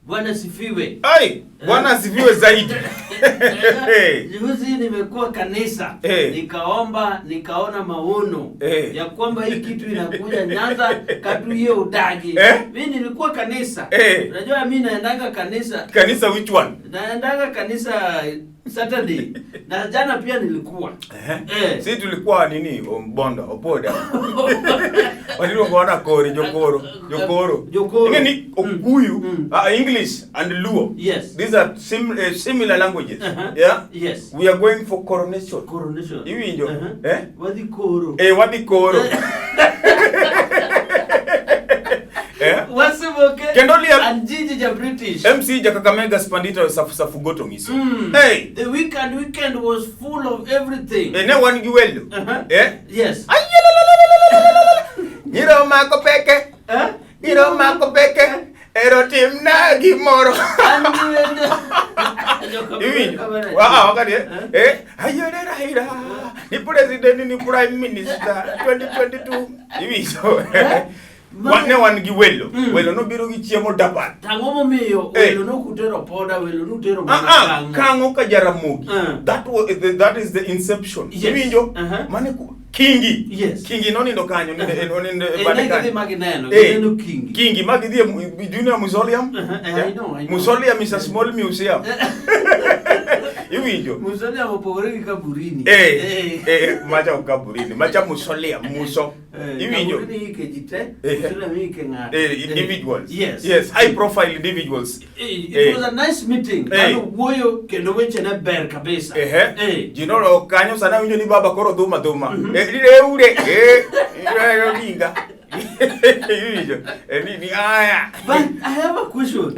Bwana sifiwe. Ai, Bwana sifiwe zaidi. Juzi nimekuwa kanisa, nikaomba, nikaona maono ya kwamba hii kitu inakuja Nyanza katuye udagi. Mimi nilikuwa kanisa. Unajua mimi naendanga kanisa. Kanisa which one? Naendanga kanisa Saturday. Na jana pia nilikuwa. Si tulikuwa nini? Bondo, Opoda. Walilo kuona kori, Jokoro. Ngeni Okuyu, English and Luo. Yes. These are similar languages. Yeah? Yes. We are going for coronation. Coronation. Hivi ndio. Wadi koro. Wadi koro. Wasiboke. Kendolia and Gigi ja British. MC Jakakamega Spandita Safu Goto Miso. Hey, the weekend was full of everything. Ne one giwelo. Yes. Niro mako peke. Niro mako peke. Ero timna gimoro. Hivi. Wakati ayodera hira. Ni president ni prime minister 2022. Hivi so. One giwelo. Welo no biro gi chiemo dapat. Tango momiyo welo no kutero poda, welo no tero manga. Kango ka Jaramogi. That is the inception. Hivi mane Kingi. Yes. Kingi noni ndo kanyo noni ndo badekani. Magineno, Kingi. Kingi magidhi junior mausoleum. I know. Mausoleum is a small museum. Iwinjo. Mausoleum opogore gi kaburini. Macha kaburini, macha mausoleum, muso. Iwinjo. Kaburini ke jite, mausoleum ke ng'ato. Individuals. Yes. High profile individuals. It was a nice meeting. Ano wuoyo kendo weche ne ber kabisa. Jinoro kanyo sana winjo ni baba koro duma. But I have a question.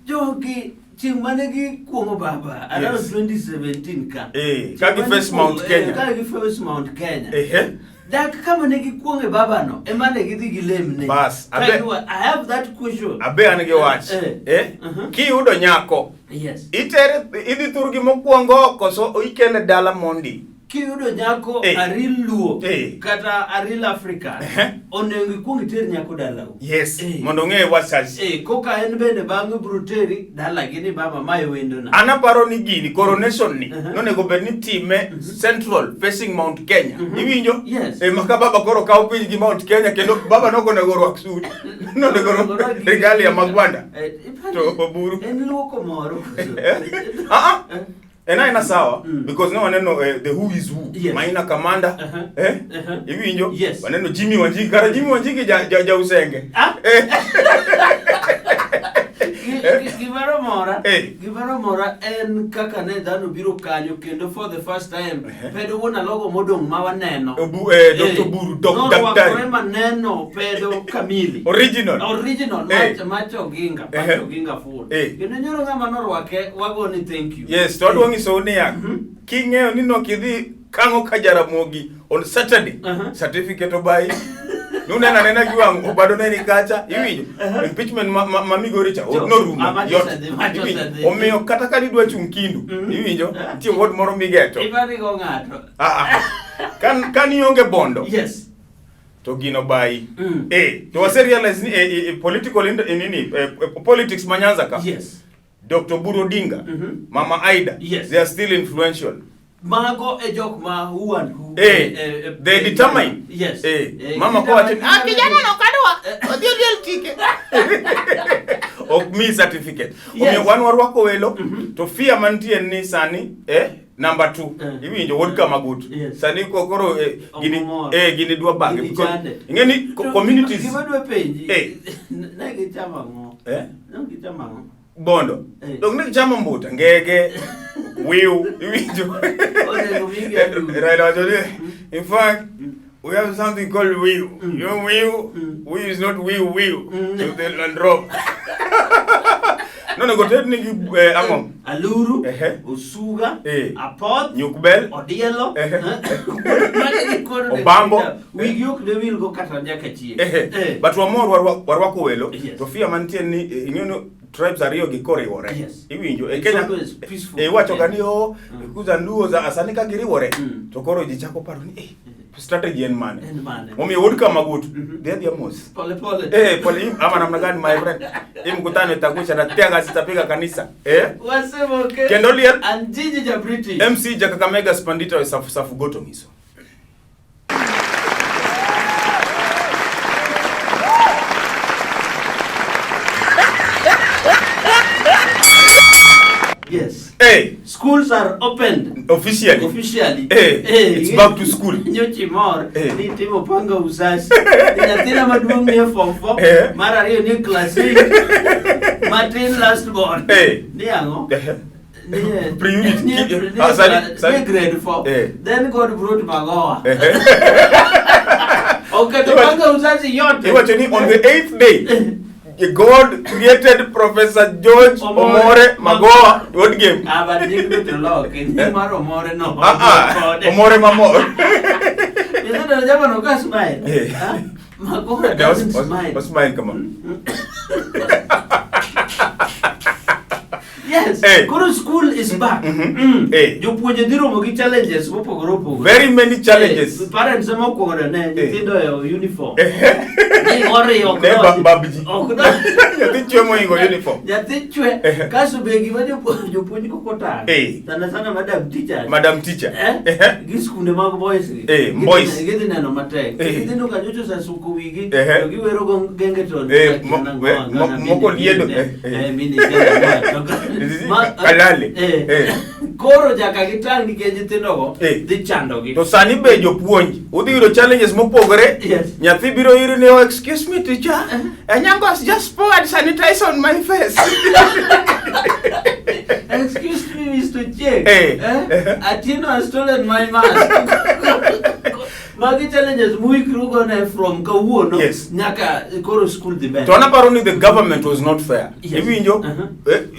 Jogi Chimanegi Kuomo Baba around 2017 ka. Kagi first Mount Kenya. Kagi first Mount Kenya. That kama negi kuonge baba no. Emane gidi gilem ne. Bas. I have that question. Abe anege watch. Ki udo nyako. Yes. Itere idi turgi mokuongo koso ikele dala mondi. Kiyudo nyako aril Luo kata aril Africa onengi kuongi teri nyako dalau. Yes. Mondo ng'e wasasi. Koka en bende bang'e bruteri dala gini baba mayo wendo na. Anaparo ni gini coronation ni nonego bed ni time central facing Mount Kenya. Iwinjo? Yes. Maka baba koro kawo piny gi Mount Kenya kendo baba noko nego rwak suit. Nonego regali ya magwanda. To oburu. En luoko moro. Ena sawa because no waneno the who is who. Yes. Maina Kamanda. Iwinjo? Yes. Waneno Jimmy Wanjigi. Kara Jimmy Wanjigi ja usenge. Gimoro mora en kaka ne dhano biro kanyo kendo for the first time pedo wona logo modong ma waneno. Dr. Buru, Dr. Maneno pedo kamili. Original macho ginga full. Kendo nyoro ngama norwake wagoni thank you. Yes, to adwangi so ne ya. King'eyo ni nokidhi kango ka Jaramogi on Saturday. Certificate obai. Nuna nena giwangu obado neni kacha iwinjo impeachment mami goricha no room yot omiyo kata ka nidwa chung kindu iwinjo tie word moro migeto ibani go ng'ato kan ionge bondo yes to gino bai to wase realize ni political politics manyanza ka yes Dr. Buru Odinga Mama Aida yes. They are still influential. Mago e jok ma who and who they determine. Yes. Mama ko ati kijana no kadwa odiel tike of me certificate. Omi wan warwako welo to fear mantie ni sani number 2 iwinjo wod kama gut sani kokoro gini dwa bange because ingeni communities gibadwa penji na gichama ngo no gichama ngo bondo dog ne chama mbuta ngege wiu iwinjo in fact we have something called wiu you know wiu is not wiu so the Land Rover No nego ted ni ang'o? Aluru, usuga, apoth, nyukbel, odielo, obambo. Wigi ok de wil go kata nyaka chieng'. But warwako welo, to fia mantie ni ing'eno tribes ariyo gi koriwore. Iwinjo e Kenya iwacho gani kuza luo za asani ka giriwore to koro ji chako paro ni strategy en mane. Omiyo wood kama gutu. Dia mos. Pole. Pole ama namna gani my friend? Mkutano itakusha na tenga zitapiga kanisa. Wasema okay. Kendo liel Anjiji ja British. MC Jakakamega Spandita safu goto miso. Yes. Schools are opened officially. It's back to school. Nyochi mor ni timo panga usasi. Nyathina maduong' ni form 4, mara ariyo ni class 8. Martin last born. Ni ang'o? Ni grade 4. Then God brought Magoa. Okay, to panga usasi yote. On the 8th day. God created Professor George Omore Magoa word game. But you go to law. Omore no. Omore Mamor. Is it a German who can smile? Magoa doesn't smile. Smile, come on. Yes. Kuru school is back. Challenges. Very many challenges. Parents are more uniform. Madam teacher. Boys. Kalale. Koro jaka gitang nikech nyithindogo dhi chandogi. To sani be jopuonj udhi yudo challenges mopogore. Nyathi biro iri ni excuse me teacher, Nyangos just pour and sanitize on my face. Excuse me Mr. Che. Atino has stolen my mask. Magi challenges krugo na from kawuono nyaka koro school the best. To anaparo ni the government was not fair. Iwinjo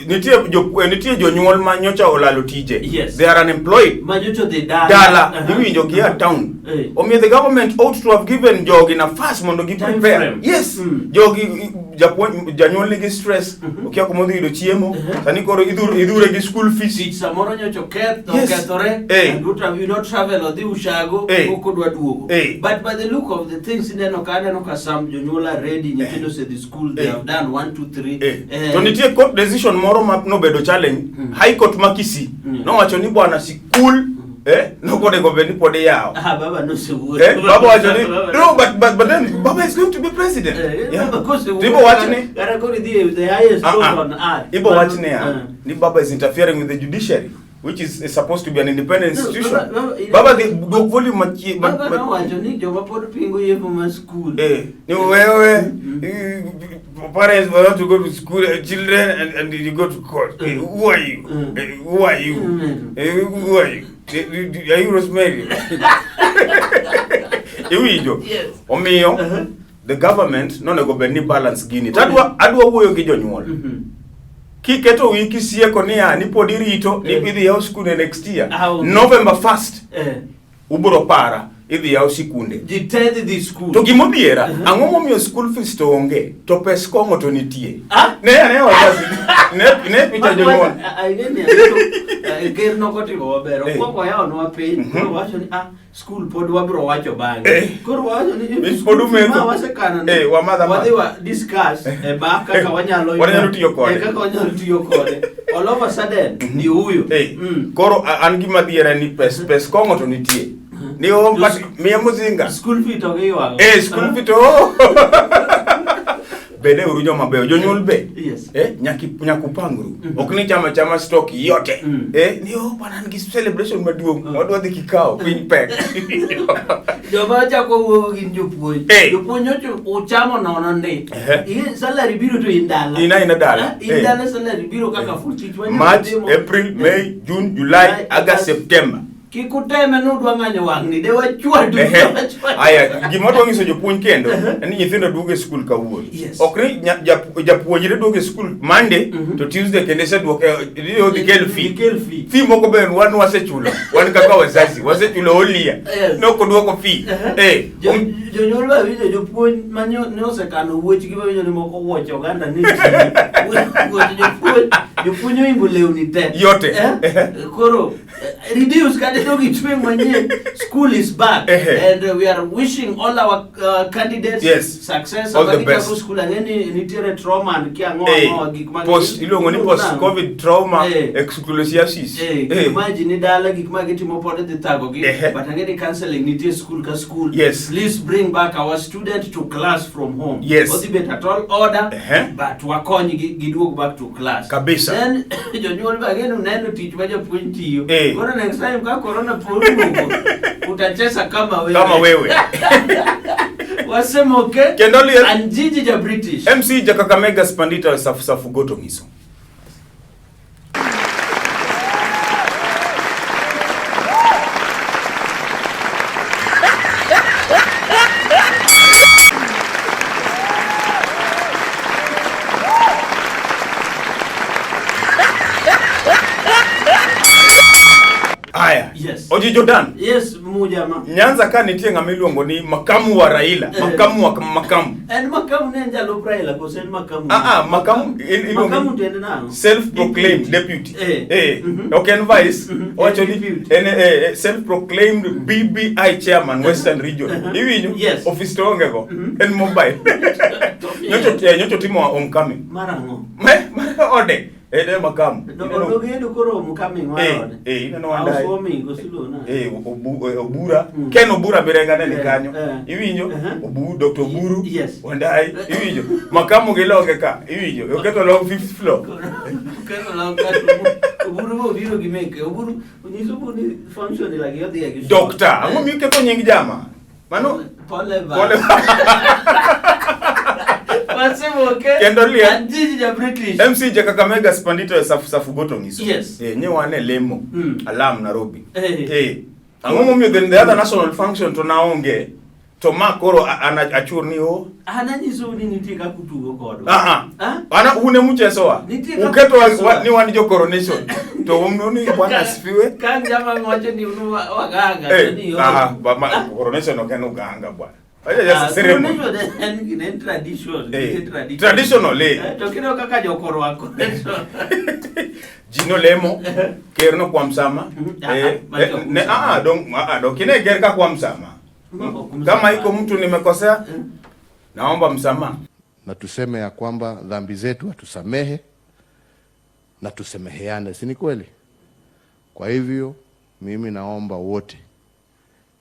nitie jonyuol ma nyocha olalo tije. They are unemployed. Majocho de dala. Iwinjo gia town. Omiyo the government ought to have given jogi nafas mondo gi prepare. Yes. Jogi janyuol nigi stress. Okia kumodhi yudo chiemo. Sani koro idhure gi school fees. Samoro nyocho kethore. You don't travel odhi ushago okodwa duogo. But by the look of the things neno ka some jonyuol ready nyithindo se the school they have done 1 2 3. To nitie court decision moro ma no bedo challenge. High court makisi. No wacho ni bwana school no kode go beni pode yao. Baba no se wo. Baba wacho ni no but then Baba is going to be president. Ibo wacho ni gara kori the highest court on earth. Ibo wacho ni Baba is interfering with the judiciary, which is supposed to be an independent institution. Baba the volume Baba no wacho ni joma pod pingo yepo ma school. Ni wewe parents want to go to school, children and you go to court. Who are you? Who are you? Who are you? Are you Rosemary? Yes. Omiyo the government no nego beni balance gini. Adwa wuoyo gi jonyuol. Kiketo wiki sieko ni pod irito ni idhi yaw school next year. November 1st. Uburo para idhi yaw sikunde. Jitedi the school. To gimodiera ang'o momiyo school fees to onge to pes kongo to nitie. Ne wazazi. Ne picha jonyuol. Ger no kotimo maber. Kwako yao no piny. Koro wacho ni school pod wabro wacho bange. Koro wacho ni pod umeko. Wasekano. Wadhi wa discuss ba kaka wanyalo tiyo kode. Kaka wanyalo tiyo kode. All of a sudden ni huyo. Koro an gima dhiera ni pes kongo to nitie. Ni miya muzinga. School fee to gi wago. School fee to. Bede urujo mabeyo jonyuol be. Nyakupangru. Ok ni chama stock yote. Ni bana ngi celebration maduong. Wadwa dhi kikao piny pek. Joma chako wuoyo gi jopuonj. Jopuonj uchamo nono ndi. Salary biro to indala. Ina dala. Indala salary biro kaka full teach. March, April, May, June, July, August, September. kikuteme nudwa ng'anyo wang'ni de wachwadu. Aya, gimoto ngiso jopuonj kendo ni nyithindo duogo e skul kawuono. Ok ni japuonjre duogo e skul Monday to Tuesday kendo se duoke odhi kel fee. Fee moko ben wan wasechulo. Wan kaka wazazi wasechulo olia. Noko duoko fee. Jonyuol ba winjo jopuonj manyo ne osekano wuoch gi ba winjo ni moko wuoch oganda ni. Jopuonj oingo lewni te. Yote. Koro reduce kade dogi tweng manyien. School is back and we are wishing all our candidates success. All the best. School angeni nitiere trauma and kia ngo gik mag post ilongo ni post covid trauma exclusiasis. Imagine dala gik mag timo pod dhi thago gi but angeni counseling nitie school ka school. Please bring back our student to class from home. Odi bet at all order but wakony giduog back to class. Kabisa. Then jonyuol ba geno neno tich ma japuonj tiyo. Koro next time ka corona produgo utacheza kama wewe. Wasema okay. Kendoli and Gigi ja British. MC Jakakamega Spandita safu goto ngiso. Oji Jordan. Mujama. Nyanza ka nitie ngamiluongo ni makamu wa Raila, makamu wa makamu. En makamu ne njalo Raila ko sen makamu. Makamu tende na. Self-proclaimed deputy. Okay, vice. Ocho ni self-proclaimed BBI chairman Western Region. Iwinyo office to ngego en mobile. Nyocho timo homecoming. Marango. Ode. Ede makamu. Odogedo koro homecoming warode. Ineno wandai. Asomi gosilona. Obura. Ken Obura birenga ne kanyo. Iwinyo Dr. Oburu. Wandai. Iwinyo makamu giloge ka. Iwinyo oketo long 5th floor. Oketo long Oburu bo biro gimeke. Oburu uniso buni function la gyo dia gi. Doctor. Ango mi keto nying jama. Mano pole. Kendoli and Gigi ja British. MC Jakakamega Spandita safu goto ngiso. Nye wane lemo alam Nairobi. Ango mumio the other national function to naonge to makoro achur ni o. Ana nyiso ni nitika kutugo kodo. Ana une mchesoa. Uketo ni wani jo coronation. To umnuni bwana asifiwe. Kan jama ngoje ni unu waganga ni yo. Coronation okeno ganga bwana. Just ceremony. Traditional. Tokino kaka jokoro wako. Jino lemo kerno kwa msama. Kine gerka kwa msama. Kama iko mtu nimekosea naomba msamaha. Na tuseme ya kwamba dhambi zetu atusamehe na tusemeheane, si ni kweli? Kwa hivyo mimi naomba wote,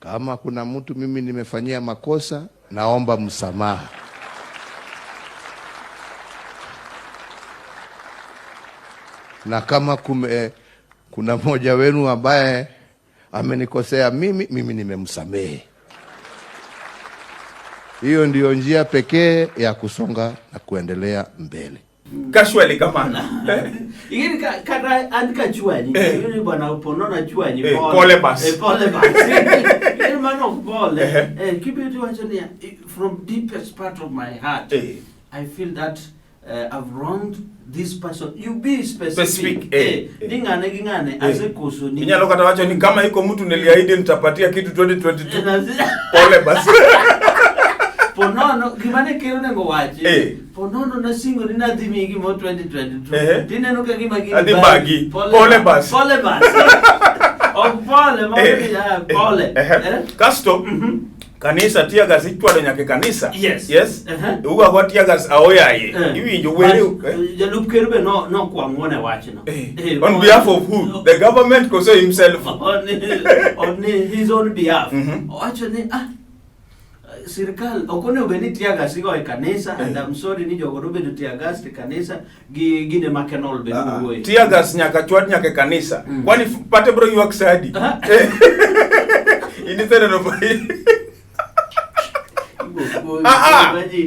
kama kuna mtu mimi nimefanyia makosa, naomba msamaha. Na kama kuna mmoja wenu ambaye amenikosea mimi nimemsamehe. Hiyo ndio njia pekee ya kusonga na kuendelea mbele. Casually kamana. Igini kata andika chuanyi. Igini bwana uponona chuanyi. Pole bas. Pole bas. Igini mano pole. Keep it wachoni from deepest part of my heart. I feel that I've wronged this person. You be specific. Ngingane ase kusoni. Inyalo kata wachoni kama iko mtu niliahidi nitapatia kitu 2022. Pole bas. Ponono gimane kero nengo wachi. Ponono na singo ni nadhimi gimo 2022. Tineno ka gima gini bagi. Pole bas. Pole bas. Pole mama pole. Kasto kanisa tia gas itwalo nyake kanisa. Yes. Uga kwa tia gas aoyaye. Iwinjo wele. Jalup kerbe no kwa ngone wachi no. On behalf of who? The government koso himself. On his own behalf. Wacho ni Sirikal okone obeni tiagas igo e kanisa and I'm sorry ni jogo bedo tiagas e kanisa gine makenol bedo goy. Tiagas nyaka chwat nyaka kanisa. Kwani pate bro yuak sadi. Ini tere no bai.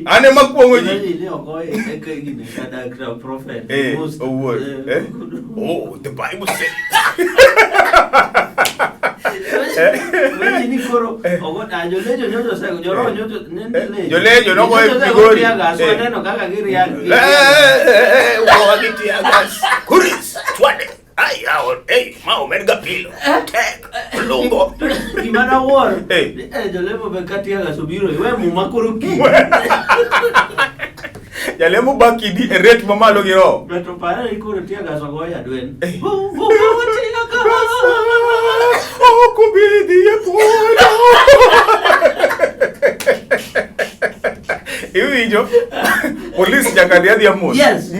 Ane makuongo ji. Ni ogoy e gine kada prophet. Oh, the Bible says. Wewe ni koro ogoda jolejo nyoto sasa joro nyoto nendele. Jolejo no boy bigori. So neno kaka giri yake. Uko wakitia gas. Kuris twade. Ai hao mao merga pilo. Tek lungo. Kimana war. Jolemo bekati ya gasubiro wewe mu makuruki. Jalemo bakidi rate mamalo giro. Beto para ikoro tia gasogo ya dwen. Oh kubidi ya puno. Iwijo. Police nyakadia dia mos. Yes.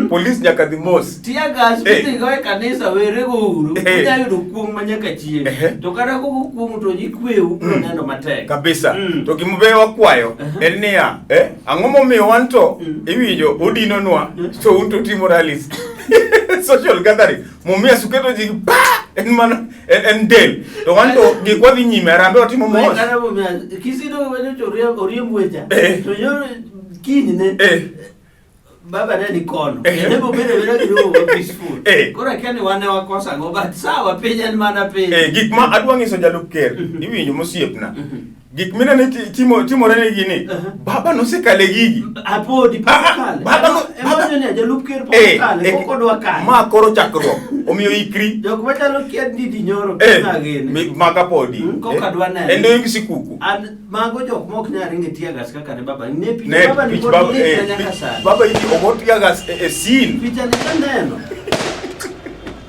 Police nyakadi mos. Tia gas biti goe kanisa were go uru. Kuja yudo kuong manyaka chie. To kada ko kuong to jikweu neno matek. Kabisa. To gimbe wakwayo en niya, ang'o momiyo wanto iwijo odino nwa to unto timo rallies. Social gathering. Mumia suketo ji pa en man en del. To wanto gikwadhi nyime rambe otimo mos. Kada mumia kisido wedo to oriemweja. To yo kini ne. Baba nani kono. Nebo bere kidogo peaceful. Kora kani wane wakosa ngo but sawa penya ni mana penya. Gikma adwa ngiso jalup ker. Iwinjo mosiepna. Gik mina ne timo rene gini. Baba no se kale gigi. Apodi pakale. Baba ne jalup ker pakale koko dwa kale. Ma koro chakro. Omiyo ikri. Jok machalo kiad di nyoro na gene. Maka podi. Koka dwa ne. Endo ingi sikuku. Mago jok mok nyari ngetia gas kaka ne baba. Ne picha baba ni podi nyaka sana. Baba iki ogotia gas scene. Picha ni kaneno.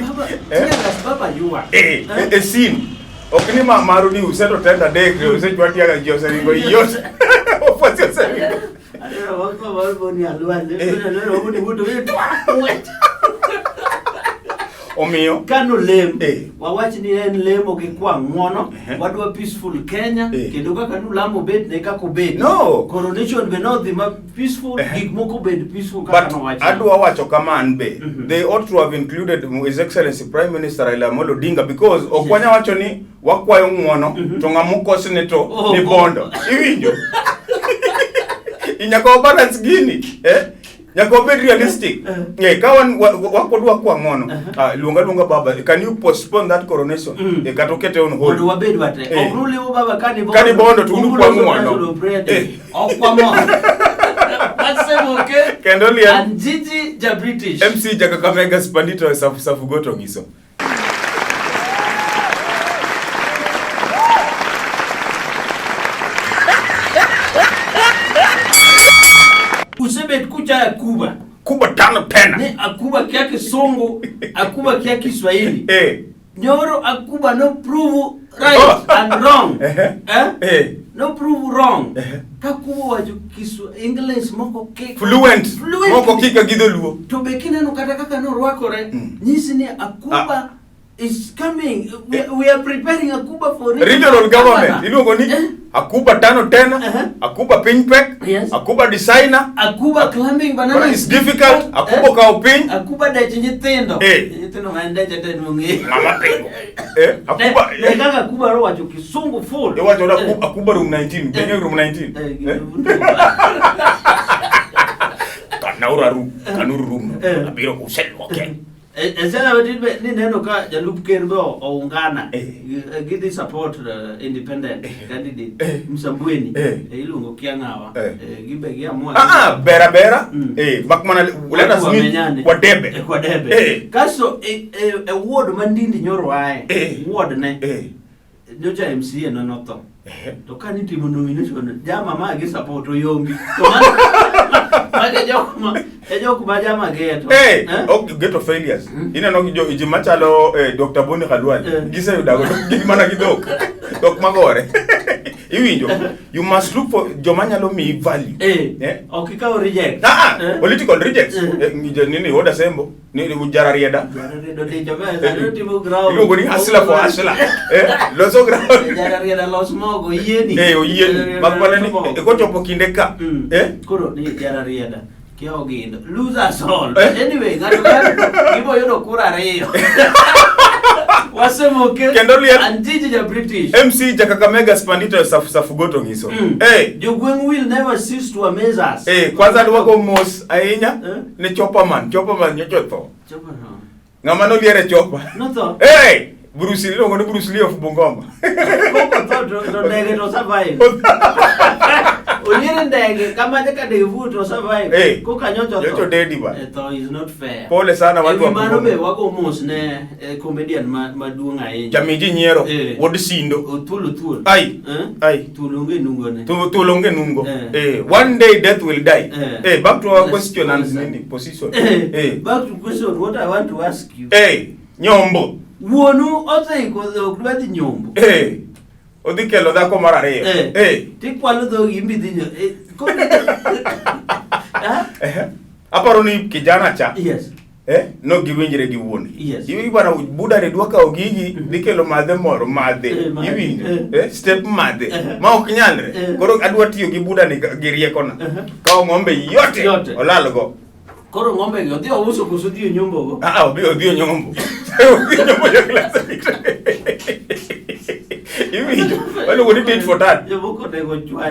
Baba tia gas baba yuwa. Scene. Okini marudi useto tenda dek usejwatia ga jose ringo yote. Ofasi ose. Adera wako walbo ni alwale. Ndio rudi buto wetu. Omiyo kano lem wawachi ni en lemo gi kwa ng'wono wadwa peaceful Kenya kendo kaka nu lamo bet ne kako bet coronation be no the peaceful gik moko bed peaceful kaka no wachi adwa wacho kama an be they ought to have included His Excellency Prime Minister Raila Amolo Odinga because okwanya wacho ni wakwayo ng'wono to ng'amukos ne to ni bondo iwinjo inyako balance gini Nyako be realistic. Kawan wakodwa kwa ngono. Lunga baba, can you postpone that coronation? Katokete on hold. Odwa bed wate. Obruli u baba kani bondo tunu kwa ngono. Okwa mo. Wasemo ke. Kendoli Anjiji ja British. MC Jakakamega Spandito safu goto ngiso. Usebe kucha ya Kuba tano tena. Ne akuba kia Kisongo, akuba kia Kiswahili. Nyoro akuba no prove right and wrong. No prove wrong. Kakuba waju English moko kiko. Fluent. Moko kika gidoluo. Tobekina no kaka no rwakore. Nisi ni akuba is coming. We are preparing Akuba for regional government. Ilungo ni Akuba tano tena, Akuba pinpek, Akuba designer, Akuba climbing banana. It's difficult. Akuba kaupin. Akuba da chinyitendo. Chinyitendo maenda jatendo mungi. Mama pengo. Akuba. Nekanga Akuba ro wacho Kisungu full. Wacho Akuba room 19. Benye room 19. Kanaura room. Kanuru room. Abiro kuselo okay. Ezela wadibe ni neno ka jalup kerbo oungana gidi support independent candidate Msambweni ilungo kiangawa gibe gia mwa bera bakmana uleta simi kwa debe kaso ward mandindi nyoro wae ward ne nyoja MCA no noto to kani timo nomination jama ma gi support oyombi to mage jokuma ejokuma jama geto ok geto failures ina no jo ijimachalo Dr. Boni Khalwani gise yudago gimana gidok dok magore iwinjo you must look for jomanyalo mi value okika reject political rejects nini oda sembo ni ujara rieda do de jomeza timo ground ilugo ni hasla for hasla loso ground jara rieda los mogo yeni oyeni bakwana ni ekochopo kinde ka koro ni jara rieda kio gindo losers all anyway ngado gibo yodo kura reyo wasemo ke Anjiji ja British MC Jakakamega Spandito safu goto ngiso Jogweng will never cease to amaze us kwanza ndwako mos ainya ni chopa man nyechotho ngama no liere chopa no tho Bruce Lee ngone Bruce Lee of Bungoma. Koko to ndege to survive. Onyere ndege kama jaka devu to survive. Koka nyonjo to. Yocho dedi ba. To is not fair. Pole sana watu wa Bungoma. Mano be wako mos ne comedian maduong' ahinya. Jamiji nyiero wod sindo. Thul. Ai. Tulunge nungo ne. Tulunge nungo. One day death will die. Back to our question and position. Back to question, what I want to ask you. Nyombo. Wuonu oseiko okdwadhi nyombo. Odhi kelo dhako mar ariyo. Tikwalo dho imbi dhi aparo ni kijana cha. Yes. No giwinjre gi wuon. Yes. Iwi bana buda ne dwaka ogigi dhi kelo madhe moro madhe. Iwi step madhe. Ma ok nyalre. Koro adwa tiyo gi buda ni gi rieko na. Kawo ng'ombe yote olal go. Koro ng'ombe gi odhi ouso koso dhi nyombo go. Odhi nyombo. Nyombo ya klasa. Iwi wale woni date for that.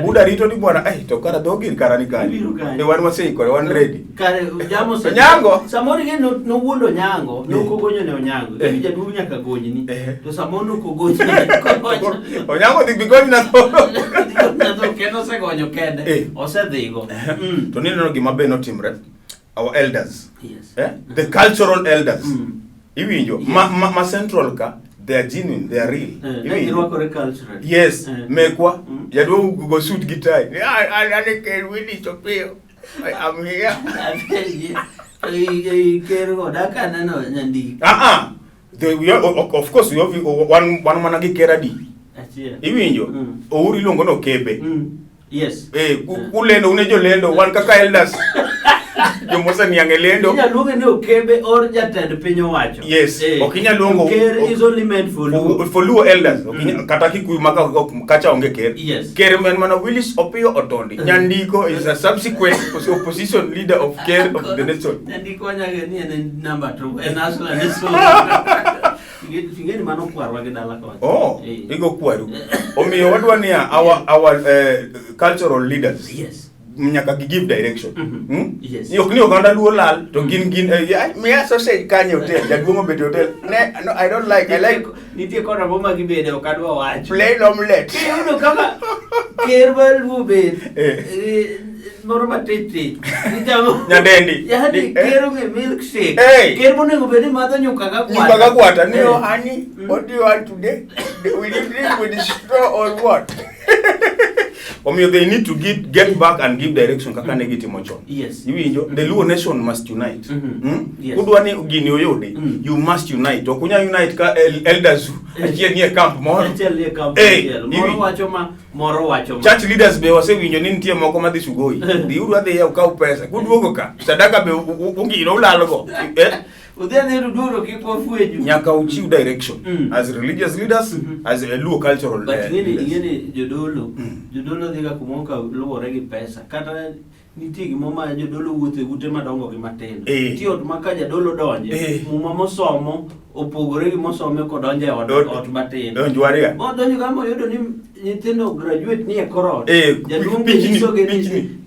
Buda rito ni bwana to kara dogir kara ni kani. Wan wasei kore wan ready. Kare jamo se. Nyango. Samori ge no wuondo nyango, no kogonyo ne onyango. Ebi jadu nyaka gonyi ni. To samono kogonyo. Onyango dhi bigonyi na to. Na to kendo se gonyo kende. Osedhigo. To nino gima be no timre. Our elders. Yes. The cultural elders. Iwinjo ma central ka. They are genuine, they are real. Yes, mekwa. Yadu go shoot guitar. I can win it up here. I'm here. Of course, we have one managi keradi. Iwinjo. Ouri longo no kebe. Yes. Kulendo unejo lendo one kaka elders. Jomosa niangelendo. Inya luonge ni okebe or jatend piny owacho. Yes. Okinya luongo. Ker is only meant for Luo. For Luo elders. Okinya kata Kikuyu maka kacha onge ker. Yes. Ker mana Willis Opiyo Otondi. Nyandiko is a subsequent opposition leader of Ker of the nation. Nyandiko nyage ni en number 2. En asla ni so. Fingeni mano kwarwa gi dala ko. Igo kwaru. Omiyo wadwa ni our cultural leaders. Yes. Nyaka give direction. Yes. Yok ni oganda Luo lal to gin me sausage kanye hotel jaduongo bet hotel. No, I don't like. I like nitie kona boma gi bede okadwa wacho. Plain omelette. Yudo kaka kerbal Luo bed. Moro matete. Nyadendi. Yani kero nge milkshake. Kerbo nego bedi madho nyuka ga kwata. Nyuka ga kwata. No, honey, what do you want today? Will you drink with the straw or what? They need to get back and give direction kaka negative mochon. Yes. The Luo nation must unite. Yes. Kudwani gini oyode, you must unite. Okunya unite ka elders achie nie camp moro. Achie nie camp. Moro wacho ma. Church leaders be wase winjo ni nitie moko madhi sugoi. Di uru adhi ya ukau pesa. Kuduogo ka. Sadaka be ungino ulalogo. Nyaka uchiu direction as religious leaders, as a Luo cultural leaders. But jodolo dhiga kumoka luwore gi pesa. Kata nitie gimoma jodolo wuothe ute madongo gi matendo. Tiot maka jadolo donje. Muma mosomo opogore gi mosome kodonje ot matendo. Donjwaria. Donjo kama yudo ni nyithindo graduate ni e korot. Jaduongo nyiso gi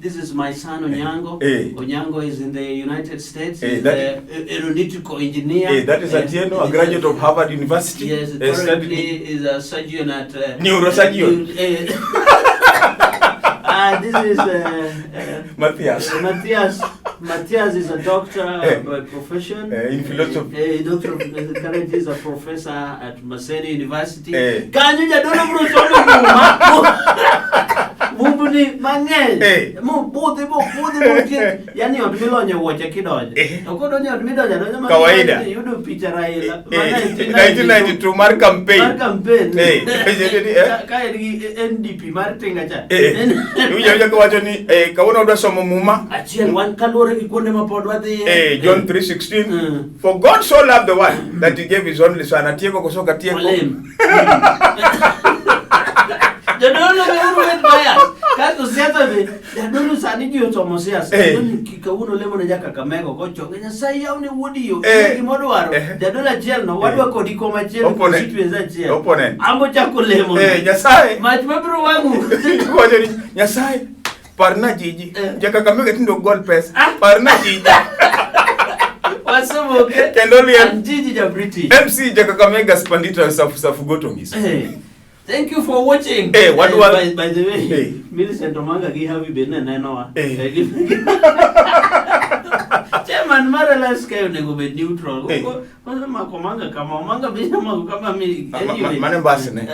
this is my son Onyango. Onyango is in the United States. He's an aeronautical engineer. That is Atieno, a graduate of Harvard University. Yes, currently is a surgeon at neurosurgeon. This is Matthias. Matthias is a doctor by profession. In philosophy. Currently is a professor at Maseno University. Kanyo jadolo bro Mubuni mang'eny. Mubudhi yani ot milonye wuoche kidonje. To kodonje ot midonje donje kawaida. Yudo picha Raila. 1992 mar campaign. Ka en NDP mar tinga cha. Uja wacho ni kawono odwa somo muma. Achiel wan kaluore gi kuonde ma pod wadhi. John 3:16. For God so loved the world that he gave his only son. Atieko kosoka tieko. Jadolo be bias. Kato siasa be jadolo sani ji otomo siasa. Kikawuno lemo ne jaka Kamego gocho. Nyasaye yaune wuodi yo. Gimodwaro. Jadolo achiel no wadwa kodi koma achiel constituency achiel. Opponent. Ambo chako lemo. Nyasaye. Mach mabro wangu. Wacho ni Nyasaye parna jiji. Jaka Kamego tindo gol pesa. Parna jiji. Wasemoke. Kendolian. And Gigi ja British. MC ja Kakamega Spandita safu gotongis. Thank you for watching. What was by the way, Millicent Omanga gi have been nenoa. Chairman Marala's kayo nego be neutral. Kwanza makomanga kama Omanga bisha kama mimi. Anyway. Mane basi ne.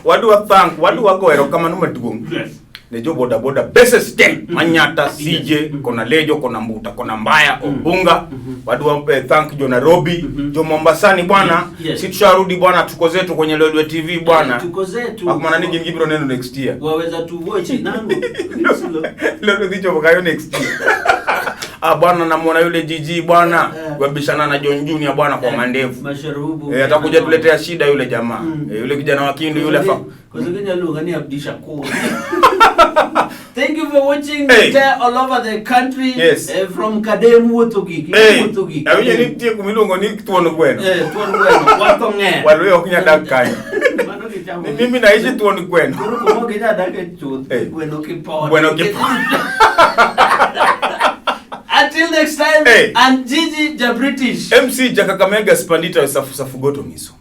Wadu wa thank, wadu wa goero kama numa duong. Yes. Nejo boda boda beses ten. Manyata, CJ, kona Lejo, kona Mbuta, kona Mbaya, Obunga. Wadu wa thank jo Nairobi, jo Mombasani bwana. Yes. Situsharudi bwana, tuko zetu kwenye Lolwe TV bwana. Tuko zetu. Akumana nigi ngibiro neno next year. Waweza tu watch nangu. Lolwe dicho bakayo next year. Bwana namuona yule Gigi bwana, wabishana na John Junior bwana kwa mandevu. Masharubu. Atakuja tuletea shida yule jamaa. Yule kijana wa Kindu yule fa. Kwa sababu lugha ni abdisha kwa. Thank you for watching all over the country. Yes. From Kademu Wotogi. Wotogi. Awenye nitie kumilongo ni tuono kwenu. Tuono kwenu. Watonge. Walwe okunya dakai. Mimi naishi tuono kwenu. Kuru kumoge ja dake chuth. Bueno kipo. Bueno kipo. Until next time, and Gigi ja British. MC ja Kakamega Spandita safu goto miso.